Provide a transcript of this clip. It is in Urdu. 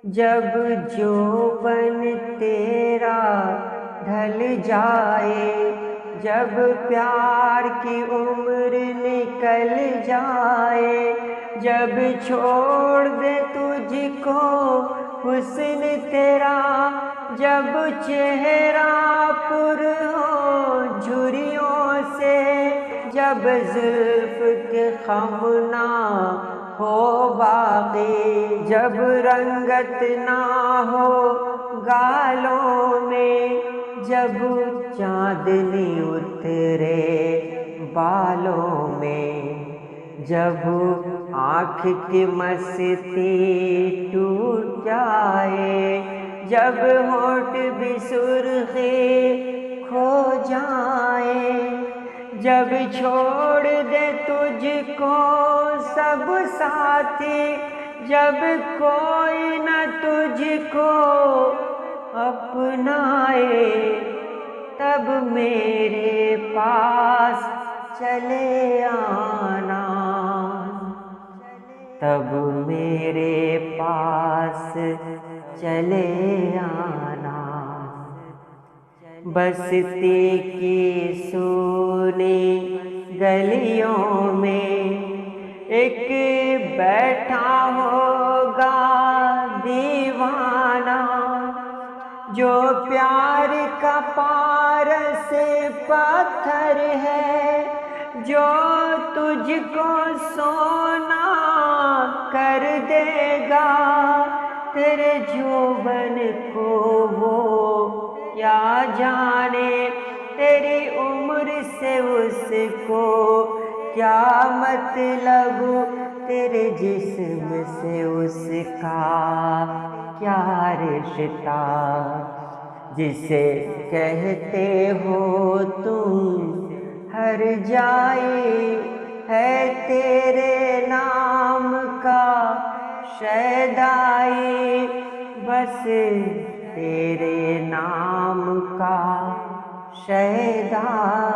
جب جوبن تیرا ڈھل جائے، جب پیار کی عمر نکل جائے، جب چھوڑ دے تجھ کو حسن تیرا، جب چہرہ پر ہو جھریوں سے، جب زلف کے خم نہ ہو باقی، جب رنگت نہ ہو گالوں میں، جب چاندنی اترے بالوں میں، جب آنکھ کی مستی ٹوٹ جائے، جب ہونٹ بھی سرخی کھو جائے، جب چھوڑ دے تجھ کو سب ساتھی، جب کوئی نہ تجھ کو اپنائے، تب میرے پاس چلے آنا، تب میرے پاس چلے آنا۔ بستی کی سونی گلیوں میں ایک بیٹھا ہوگا دیوانہ، جو پیار کا پارس پتھر ہے، جو تجھ کو سونا کر دے گا، تیرے جوبن کو وہ کیا جانے، تیری عمر سے اس کو کیا مطلب، تیرے جسم سے اس کا کیا رشتہ، جسے کہتے ہو تم ہر جائے، ہے تیرے نام کا شیدائی، بس تیرے نام کا شیدائی۔